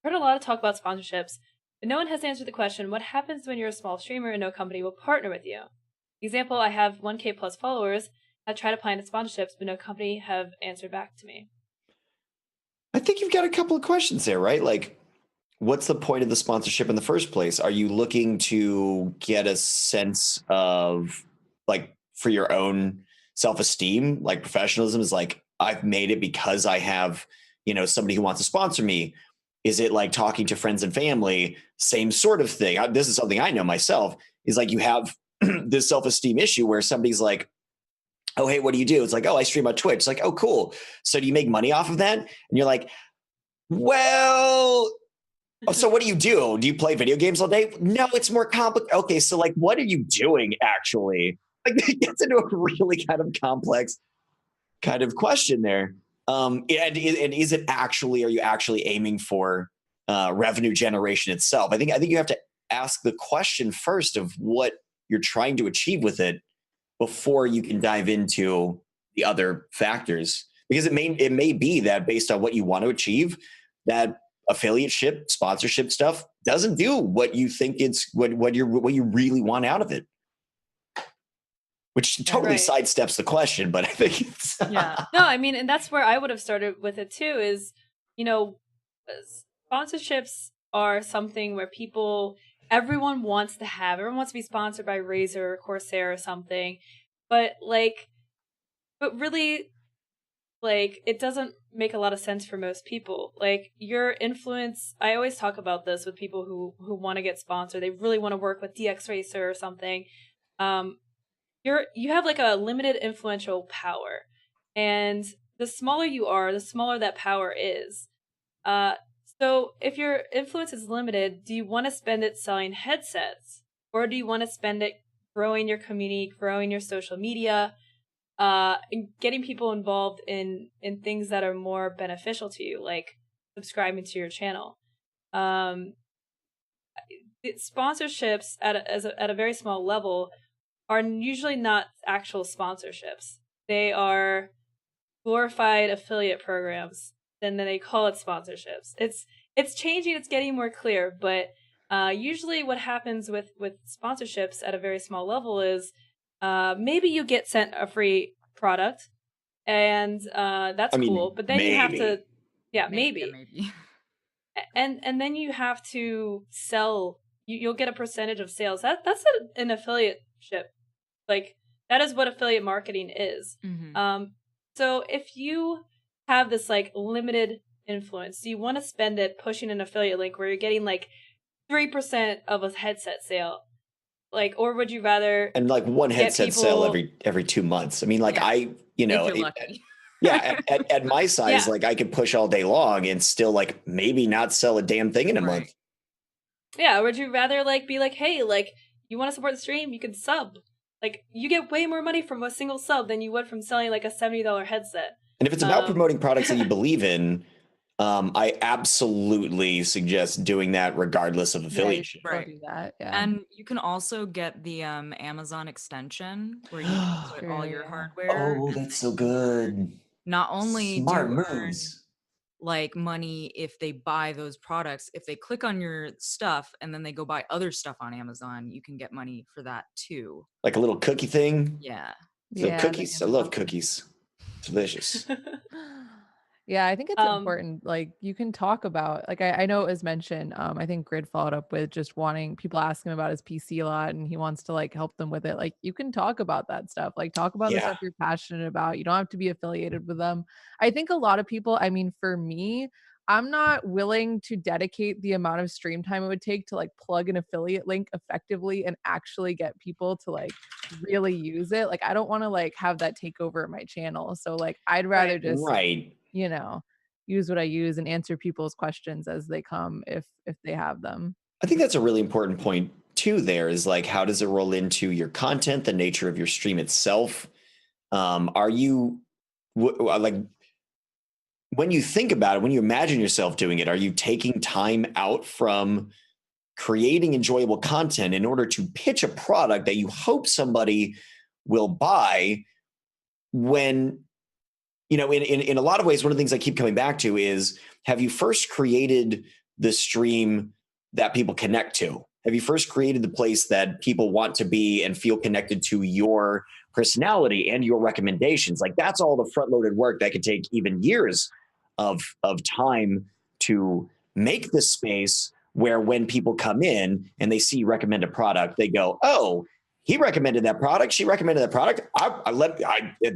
heard a lot of talk about sponsorships, but no one has answered the question, what happens when you're a small streamer and no company will partner with you? Example, I have 1K plus followers. I tried applying to sponsorships, but no company have answered back to me. I think you've got a couple of questions there, right? Like, what's the point of the sponsorship in the first place? Are you looking to get a sense of, like, for your own self-esteem, like professionalism is like, I've made it because I have, somebody who wants to sponsor me? Is it like talking to friends and family? Same sort of thing. This is something I know myself, is like you have this self-esteem issue where somebody's like, oh, hey, what do you do? It's like, oh, I stream on Twitch. It's like, oh, cool. So do you make money off of that? And you're like, well, so what do you do? Do you play video games all day? No, it's more complicated. Okay, so like, what are you doing actually? Like, it gets into a really kind of complex kind of question there. And is it actually, are you actually aiming for revenue generation itself? I think you have to ask the question first of what you're trying to achieve with it before you can dive into the other factors. Because it may be that based on what you want to achieve, that affiliateship, sponsorship stuff doesn't do what you think it's what you really want out of it. Which totally sidesteps the question, but I think it's yeah. No, I mean, and that's where I would have started with it too, is, sponsorships are something where everyone wants to be sponsored by Razer or Corsair or something, but really, it doesn't make a lot of sense for most people. Like, your influence, I always talk about this with people who want to get sponsored. They really want to work with DX Racer or something. You have like a limited influential power, and the smaller you are, the smaller that power is. So if your influence is limited, do you want to spend it selling headsets, or do you want to spend it growing your community, growing your social media, and getting people involved in things that are more beneficial to you, like subscribing to your channel? Sponsorships at a very small level are usually not actual sponsorships. They are glorified affiliate programs, and then they call it sponsorships. It's changing, it's getting more clear, but usually what happens with sponsorships at a very small level is maybe you get sent a free product, and that's cool, but then maybe. You have to, maybe. And then you have to sell, you'll get a percentage of sales. That's an affiliateship. Like, that is what affiliate marketing is. Mm-hmm. So if you have this like limited influence, do you want to spend it pushing an affiliate link where you're getting like 3% of a headset sale? Like, or would you rather, and like one headset sale every 2 months? I mean, like, if you're lucky. At my size, like, I could push all day long and still like maybe not sell a damn thing in a month. Yeah, or would you rather like be like, hey, like, you want to support the stream, you can sub. Like, you get way more money from a single sub than you would from selling like a $70 headset. And if it's about promoting products that you believe in, I absolutely suggest doing that regardless of affiliation. Right. Do that, and you can also get the Amazon extension where you can put all your hardware. Oh, that's so good. Not only smart do you moves. Earn, like, money if they buy those products, if they click on your stuff and then they go buy other stuff on Amazon, you can get money for that too. Like a little cookie thing. Yeah. So cookies. I love cookies. Delicious. Yeah, I think it's important. Like, you can talk about, like, I know it was mentioned, I think Grid followed up with just wanting people ask him about his PC a lot, and he wants to like help them with it. Like, you can talk about that stuff. Like, talk about the stuff you're passionate about. You don't have to be affiliated with them. I think a lot of people, I mean, for me, I'm not willing to dedicate the amount of stream time it would take to like plug an affiliate link effectively and actually get people to like really use it. Like, I don't want to like have that take over my channel. So like, I'd rather just use what I use and answer people's questions as they come if they have them. I think that's a really important point too. There is like, how does it roll into your content, the nature of your stream itself? Are you like, when you think about it, when you imagine yourself doing it, are you taking time out from creating enjoyable content in order to pitch a product that you hope somebody will buy? When, in a lot of ways, one of the things I keep coming back to is, have you first created the stream that people connect to? Have you first created the place that people want to be and feel connected to your personality and your recommendations? Like, that's all the front-loaded work that could take even years of time to make this space where when people come in and they see recommend a product, they go, oh, he recommended that product, she recommended that product.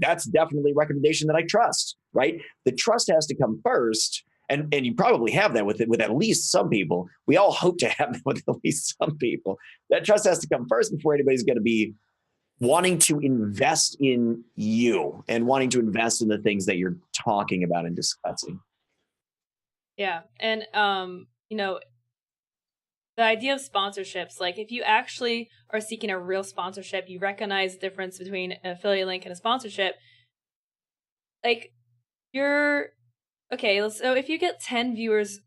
That's definitely a recommendation that I trust, right? The trust has to come first. And you probably have that with at least some people. We all hope to have that with at least some people. That trust has to come first before anybody's going to be wanting to invest in you and wanting to invest in the things that you're talking about and discussing. Yeah. And, the idea of sponsorships, like if you actually are seeking a real sponsorship, you recognize the difference between an affiliate link and a sponsorship. Like so if you get 10 viewers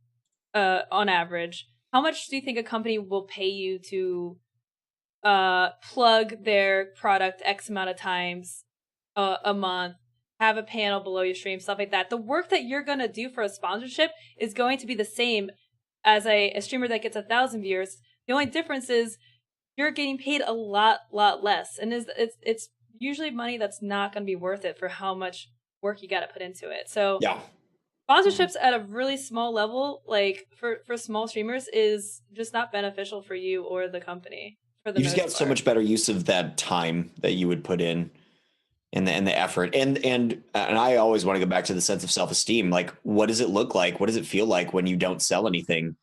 on average, how much do you think a company will pay you to plug their product X amount of times a month, have a panel below your stream, stuff like that? The work that you're going to do for a sponsorship is going to be the same as a streamer that gets 1,000 viewers. The only difference is you're getting paid a lot less, and it's usually money that's not going to be worth it for how much work you got to put into it. So yeah, sponsorships at a really small level, like for small streamers, is just not beneficial for you or the company. For the you just get so much better use of that time that you would put in. And the effort, and I always want to go back to the sense of self-esteem. Like, what does it look like? What does it feel like when you don't sell anything?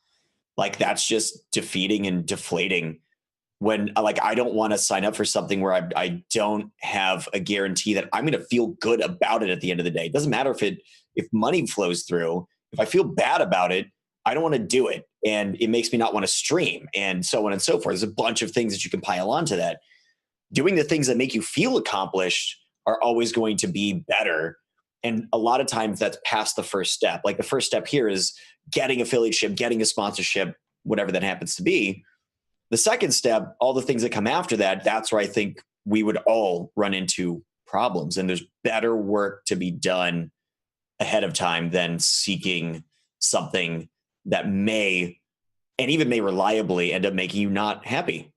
Like, that's just defeating and deflating. When, like, I don't want to sign up for something where I don't have a guarantee that I'm going to feel good about it at the end of the day. It doesn't matter if money flows through. If I feel bad about it, I don't want to do it, and it makes me not want to stream, and so on and so forth. There's a bunch of things that you can pile onto that. Doing the things that make you feel accomplished are always going to be better. And a lot of times that's past the first step. Like, the first step here is getting affiliateship, getting a sponsorship, whatever that happens to be. The second step, all the things that come after that, that's where I think we would all run into problems. And there's better work to be done ahead of time than seeking something that may reliably end up making you not happy.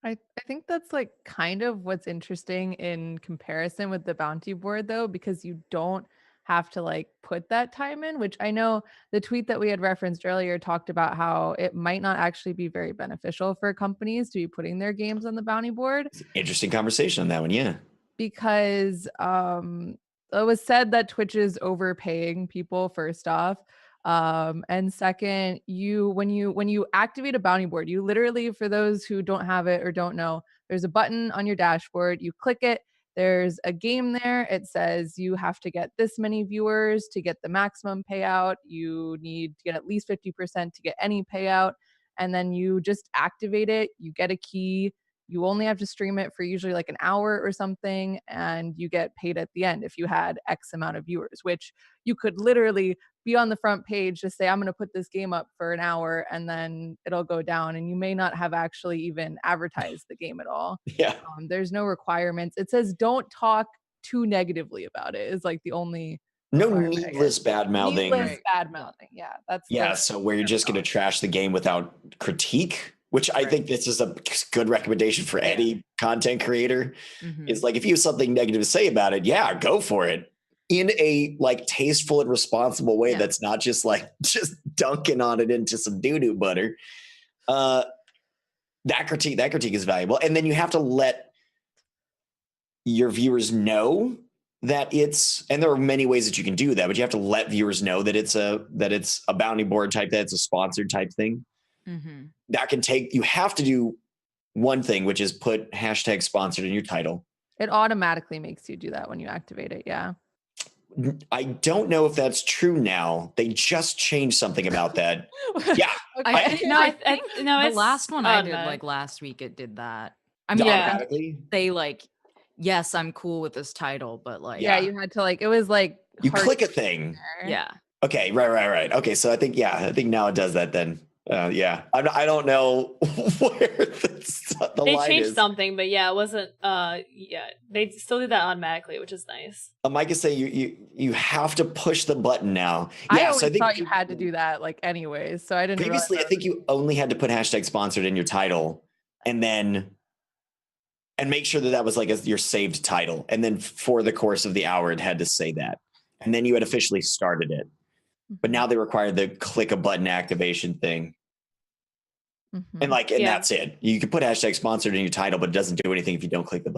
I think that's like kind of what's interesting in comparison with the bounty board, though, because you don't have to like put that time in, which I know the tweet that we had referenced earlier talked about how it might not actually be very beneficial for companies to be putting their games on the bounty board. Interesting conversation on that one. Yeah. Because it was said that Twitch is overpaying people, first off. And second, when you activate a bounty board, you literally, for those who don't have it or don't know, there's a button on your dashboard. You click it. There's a game there. It says you have to get this many viewers to get the maximum payout. You need to get at least 50% to get any payout. And then you just activate it. You get a key. You only have to stream it for usually like an hour or something, and you get paid at the end if you had X amount of viewers, which you could literally be on the front page, just say, I'm going to put this game up for an hour, and then it'll go down, and you may not have actually even advertised the game at all. Yeah. There's no requirements. It says don't talk too negatively about it is like the only no needless bad mouthing. Needless bad mouthing. Yeah. So where you're just going to trash the game without critique, which I think this is a good recommendation for any content creator. Mm-hmm. Is like, if you have something negative to say about it, go for it in a like tasteful and responsible way. That's not just like just dunking on it into some doo-doo butter. That critique is valuable. And then you have to let your viewers know that and there are many ways that you can do that, but you have to let viewers know that it's a bounty board type, that it's a sponsored type thing. Mm-hmm. That can take, you have to do one thing, which is put hashtag sponsored in your title. It automatically makes you do that when you activate it. Yeah. I don't know if that's true now. They just changed something about that. Yeah. The last one I did like last week, it did that. I mean, they like, yes, I'm cool with this title, but like, you had to like, it was like, you click a thing. Yeah. Okay. Right. Okay. So I think now it does that then. Yeah, I don't know where the They line changed is. something, but yeah, it wasn't. Yeah, they still do that automatically, which is nice. Mike is saying you have to push the button now. I Yeah, always so I think thought you had to do that, like, anyways. So I didn't realize previously, I think you only had to put hashtag sponsored in your title, and make sure that was like your saved title, and then for the course of the hour, it had to say that, and then you had officially started it. But now they require the click a button activation thing. And Mhm. that's it. You can put hashtag sponsored in your title, but it doesn't do anything if you don't click the button.